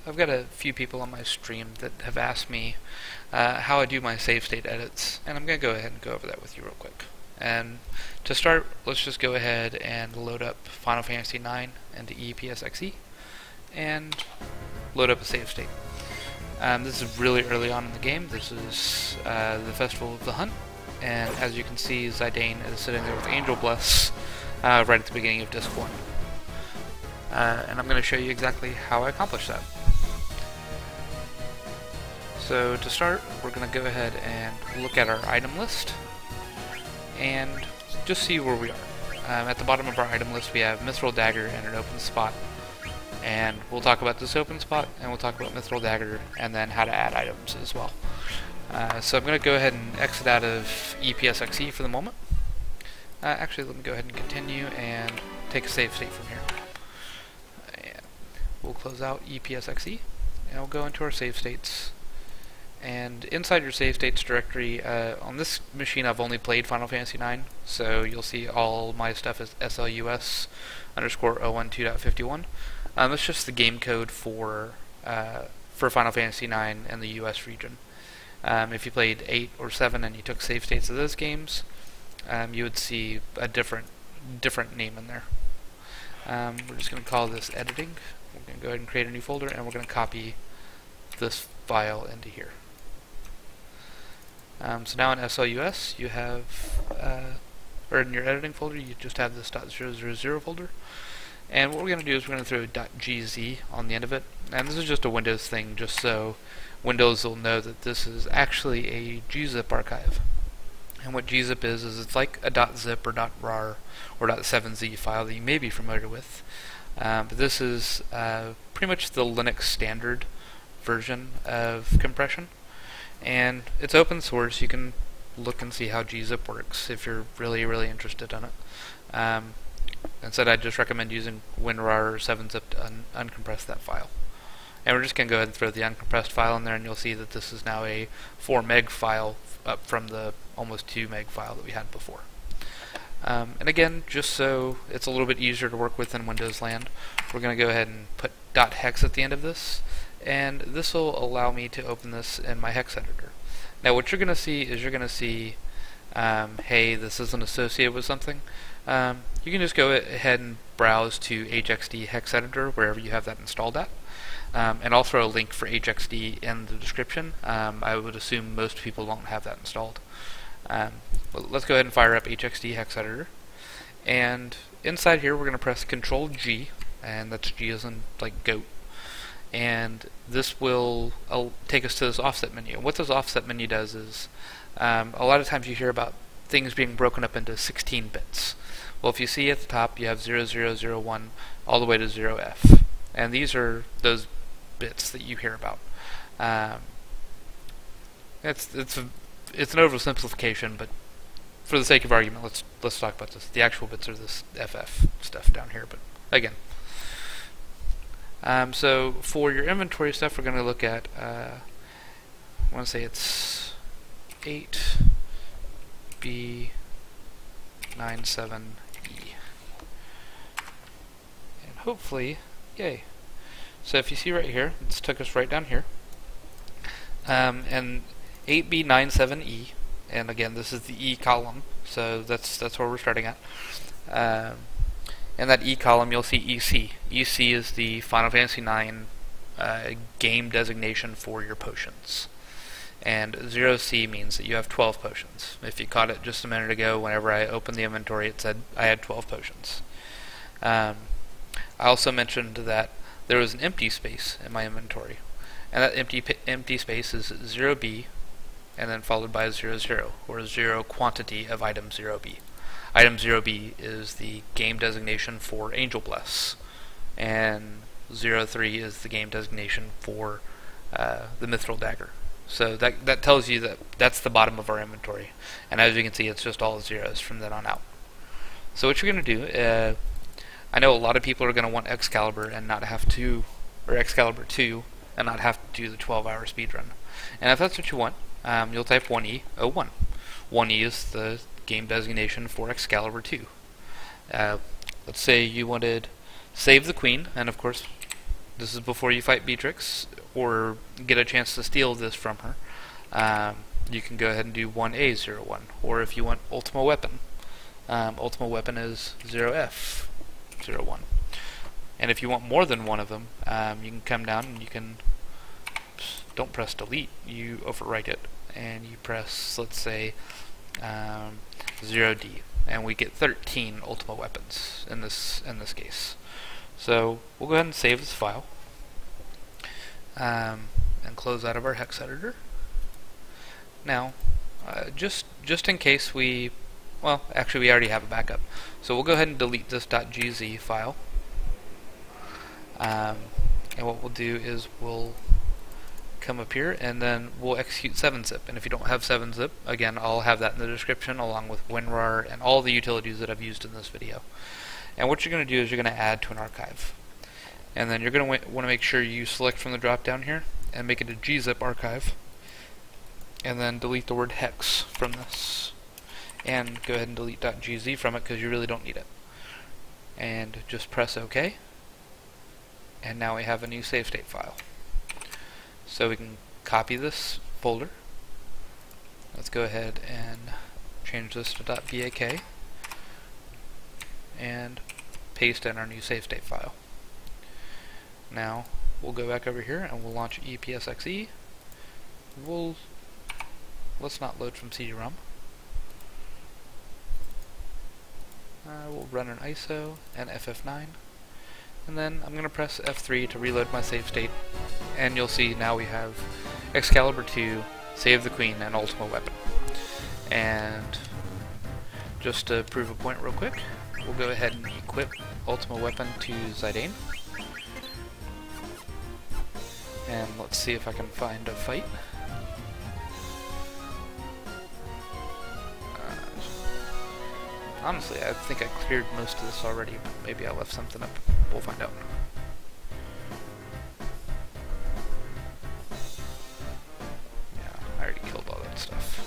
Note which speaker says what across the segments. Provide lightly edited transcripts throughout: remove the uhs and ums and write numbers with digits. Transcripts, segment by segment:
Speaker 1: I've got a few people on my stream that have asked me how I do my save state edits, and I'm going to go ahead and go over that with you real quick. And to start, let's just go ahead and load up Final Fantasy IX into EPSXE and load up a save state. This is really early on in the game. This is the Festival of the Hunt, and as you can see, Zidane is sitting there with Angel Bless right at the beginning of Disc 1. And I'm going to show you exactly how I accomplish that. So to start, we're going to go ahead and look at our item list and just see where we are. At the bottom of our item list we have Mithril Dagger and an open spot, and we'll talk about this open spot, and we'll talk about Mithril Dagger and then how to add items as well. So I'm going to go ahead and exit out of EPSXE for the moment. Actually, let me go ahead and continue and take a save state from here. And we'll close out EPSXE and we'll go into our save states. And inside your save states directory, on this machine I've only played Final Fantasy IX, so you'll see all my stuff is SLUS_012.51. It's just the game code for Final Fantasy IX and the US region. If you played 8 or 7 and you took save states of those games, you would see a different name in there. We're just going to call this editing. We're going to go ahead and create a new folder, and we're going to copy this file into here. So now in SLUS you have, or in your editing folder, you just have this .000 folder. And what we're going to do is we're going to throw .gz on the end of it. And this is just a Windows thing, just so Windows will know that this is actually a gzip archive. And what gzip is it's like a .zip or .rar or .7z file that you may be familiar with. But this is pretty much the Linux standard version of compression. And it's open source. You can look and see how gzip works if you're really interested in it. Instead, I'd just recommend using WinRAR or 7-zip to uncompress that file. And we're just going to go ahead and throw the uncompressed file in there, and you'll see that this is now a 4 meg file up from the almost 2 meg file that we had before. And again, just so it's a little bit easier to work with in Windows land, we're going to go ahead and put .hex at the end of this, and this will allow me to open this in my hex editor. Now what you're going to see is hey, this isn't associated with something. You can just go ahead and browse to HXD hex editor wherever you have that installed at. And I'll throw a link for HXD in the description. I would assume most people don't have that installed. Well, let's go ahead and fire up HXD hex editor. And inside here we're going to press Control G, and that's G as in like goat. And this will take us to this offset menu. What this offset menu does is, a lot of times you hear about things being broken up into 16 bits. Well, if you see at the top, you have 0001 all the way to 0F. And these are those bits that you hear about. It's an oversimplification, but for the sake of argument, let's talk about this. The actual bits are this FF stuff down here, but again. So for your inventory stuff, we're going to look at, I want to say it's 8B97E. And hopefully, yay. So if you see right here, it's took us right down here. And 8B97E, and again, this is the E column, so that's where we're starting at. In that E column, you'll see EC. EC is the Final Fantasy IX game designation for your potions. And 0C means that you have 12 potions. If you caught it just a minute ago, whenever I opened the inventory, it said I had 12 potions. I also mentioned that there was an empty space in my inventory. And that empty space is 0B, and then followed by 00, or 0 quantity of item 0B. Item 0B is the game designation for Angel Bless, and 03 is the game designation for the Mithril Dagger. So that tells you that that's the bottom of our inventory, and as you can see, it's just all zeros from then on out. So what you're going to do, I know a lot of people are going to want Excalibur and not have to, or Excalibur 2, and not have to do the 12-hour speedrun. And if that's what you want, you'll type 1E01. 1E is the game designation for Excalibur 2. Let's say you wanted Save the Queen, and of course this is before you fight Beatrix or get a chance to steal this from her. You can go ahead and do 1A01, or if you want Ultima Weapon, Ultima Weapon is 0F01. And if you want more than one of them, you can come down and you can, don't press delete, you overwrite it, and you press, let's say, 0D, and we get 13 Ultima Weapons in this case. So we'll go ahead and save this file, and close out of our hex editor. Now, just in case we, well, actually we already have a backup, so we'll go ahead and delete this .gz file. And what we'll do is we'll come up here and then we'll execute 7-zip. And if you don't have 7-zip, again, I'll have that in the description along with WinRAR and all the utilities that I've used in this video. And what you're going to do is you're going to add to an archive. And then you're going to want to make sure you select from the drop down here and make it a gzip archive. And then delete the word hex from this. And go ahead and delete .gz from it because you really don't need it. And just press OK. And now we have a new save state file. So we can copy this folder. Let's go ahead and change this to .bak and paste in our new save state file. Now we'll go back over here and we'll launch EPSXE. Let's not load from CD-ROM. We'll run an ISO and FF9. And then I'm going to press F3 to reload my save state, and you'll see now we have Excalibur 2, Save the Queen, and Ultima Weapon. And just to prove a point real quick, we'll go ahead and equip Ultima Weapon to Zidane. And let's see if I can find a fight. Honestly, I think I cleared most of this already, but maybe I left something up. We'll find out. Yeah, I already killed all that stuff.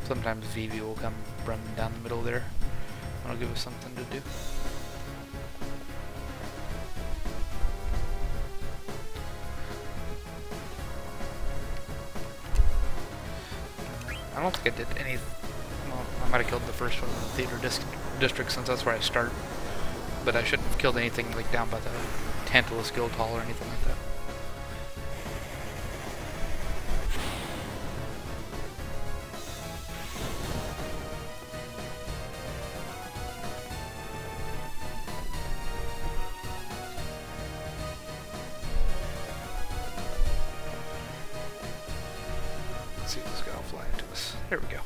Speaker 1: Sometimes Vivi will come running down the middle there. That'll give us something to do. I don't think I did any. Well, I might have killed the first one in the theater district since that's where I start. But I shouldn't have killed anything like down by the Tantalus Guild Hall or anything like that. Let's see if this guy will fly into us. There we go.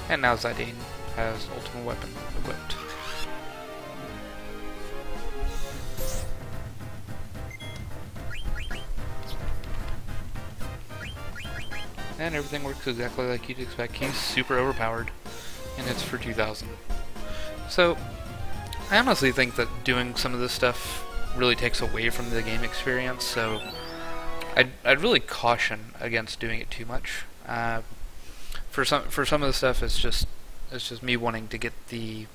Speaker 1: And now Zidane has Ultima Weapon equipped. And everything works exactly like you'd expect. He's super overpowered, and it's for 2000. So, I honestly think that doing some of this stuff really takes away from the game experience, so I'd really caution against doing it too much. For some of the stuff, it's just me wanting to get the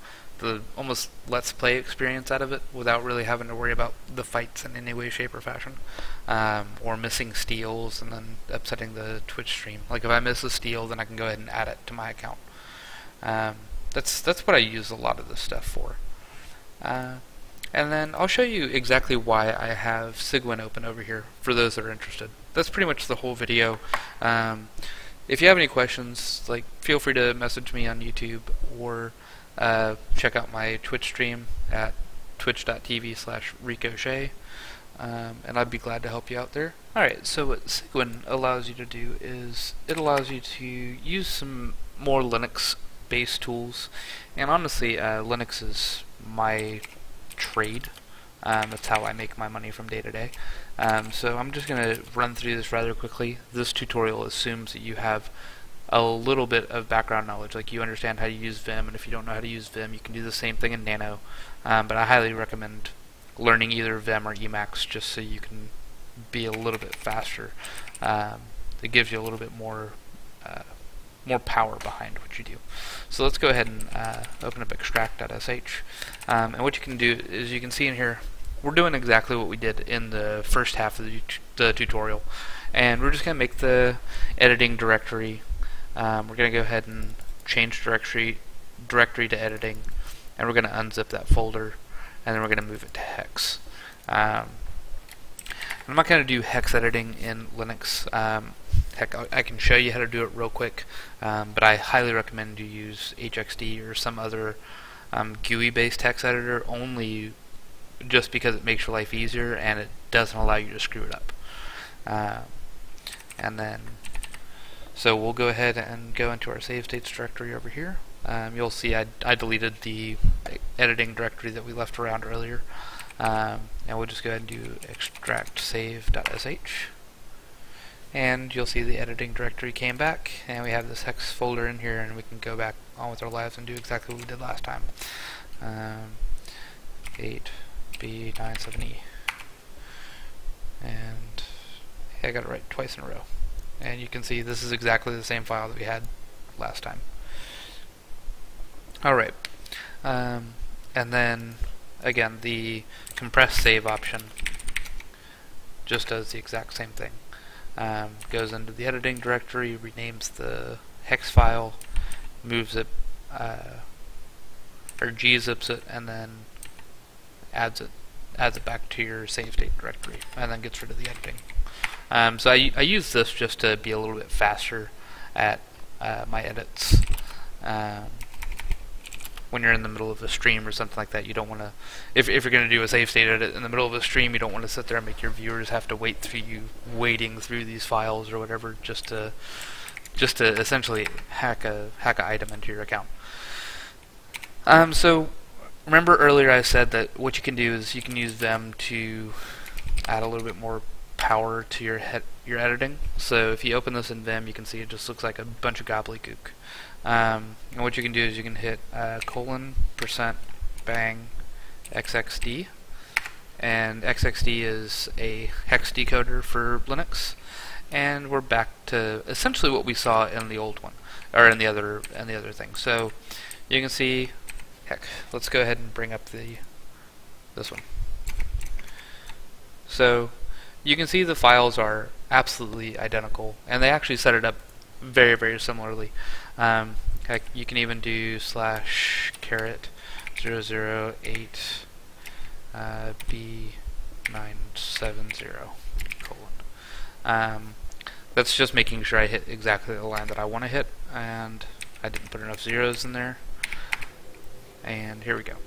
Speaker 1: almost let's play experience out of it without really having to worry about the fights in any way, shape, or fashion, or missing steals and then upsetting the Twitch stream. Like if I miss a steal, then I can go ahead and add it to my account. That's what I use a lot of this stuff for. And then I'll show you exactly why I have Cygwin open over here for those that are interested. That's pretty much the whole video. If you have any questions, like feel free to message me on YouTube or check out my Twitch stream at twitch.tv/reikoshea, and I'd be glad to help you out there. Alright, so what Cygwin allows you to do is it allows you to use some more Linux-based tools, and honestly, Linux is my trade. That's how I make my money from day to day. So I'm just going to run through this rather quickly. This tutorial assumes that you have a little bit of background knowledge, like you understand how to use Vim, and if you don't know how to use Vim, you can do the same thing in Nano. But I highly recommend learning either Vim or Emacs just so you can be a little bit faster. It gives you a little bit more power behind what you do. So let's go ahead and open up extract.sh. And what you can do is, you can see in here, we're doing exactly what we did in the first half of the tutorial. And we're just going to make the editing directory. We're going to go ahead and change directory to editing. And we're going to unzip that folder. And then we're going to move it to hex. I'm not going to do hex editing in Linux. Heck, I can show you how to do it real quick, but I highly recommend you use HXD or some other GUI-based hex editor, only just because it makes your life easier and it doesn't allow you to screw it up. And then, so we'll go ahead and go into our save states directory over here. You'll see I deleted the editing directory that we left around earlier. And we'll just go ahead and do extract save.sh. And you'll see the editing directory came back, and we have this hex folder in here, and we can go back on with our lives and do exactly what we did last time. 8B97E. And I got it right twice in a row. And you can see this is exactly the same file that we had last time. Alright. And then, again, the compress save option just does the exact same thing. Goes into the editing directory, renames the hex file, moves it, or gzips it, and then adds it back to your save state directory, and then gets rid of the editing. So I use this just to be a little bit faster at my edits. When you're in the middle of a stream or something like that, you don't want to, if you're going to do a save state edit in the middle of a stream, you don't want to sit there and make your viewers have to wading through these files or whatever just to essentially hack a item into your account. So remember earlier I said that what you can do is you can use Vim to add a little bit more power to your editing. So if you open this in Vim, you can see it just looks like a bunch of gobbledygook. And what you can do is you can hit %bang xxd, and xxd is a hex decoder for Linux, and we're back to essentially what we saw in the old one, or in the other thing. So you can see, heck, let's go ahead and bring up this one. So you can see the files are absolutely identical, and they actually set it up very, very similarly. Heck, you can even do /caret 008 B970 : that's just making sure I hit exactly the line that I want to hit, and I didn't put enough zeros in there. And here we go.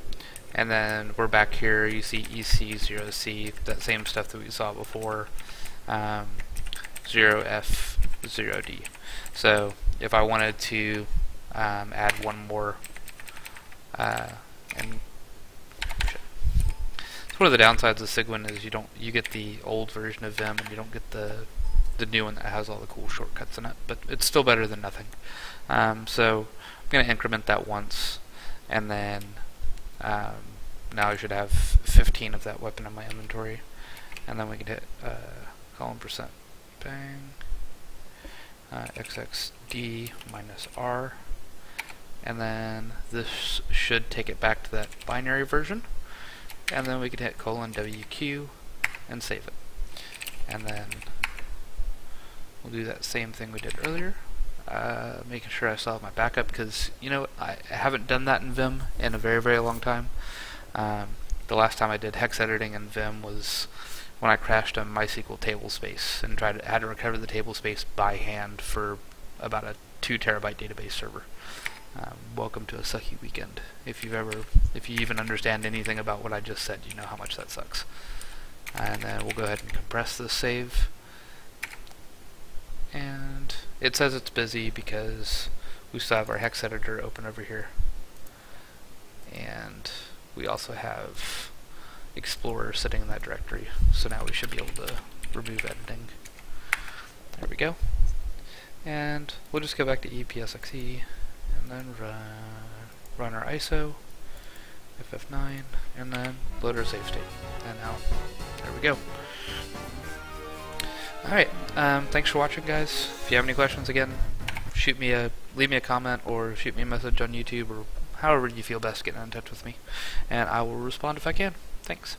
Speaker 1: And then we're back here. You see EC0C, that same stuff that we saw before. 0F 0D. So if I wanted to add one more, and one of the downsides of Cygwin is you get the old version of Vim and you don't get the new one that has all the cool shortcuts in it, but it's still better than nothing. So I'm going to increment that once, and then now I should have 15 of that weapon in my inventory, and then we can hit %bang xxd -r, and then this should take it back to that binary version, and then we can hit :wq and save it, and then we'll do that same thing we did earlier, making sure I still have my backup, because I haven't done that in Vim in a very, very long time. The last time I did hex editing in Vim was when I crashed a MySQL tablespace and had to recover the tablespace by hand for about a 2 terabyte database server. Welcome to a sucky weekend. If you even understand anything about what I just said, you know how much that sucks. And then we'll go ahead and compress this save. And it says it's busy because we still have our hex editor open over here. And we also have Explorer sitting in that directory. So now we should be able to remove editing. There we go. And we'll just go back to EPSXE and then run our ISO, FF9, and then load our save state. And now, there we go. Alright, thanks for watching, guys. If you have any questions, again, leave me a comment or shoot me a message on YouTube or however you feel best getting in touch with me, and I will respond if I can. Thanks.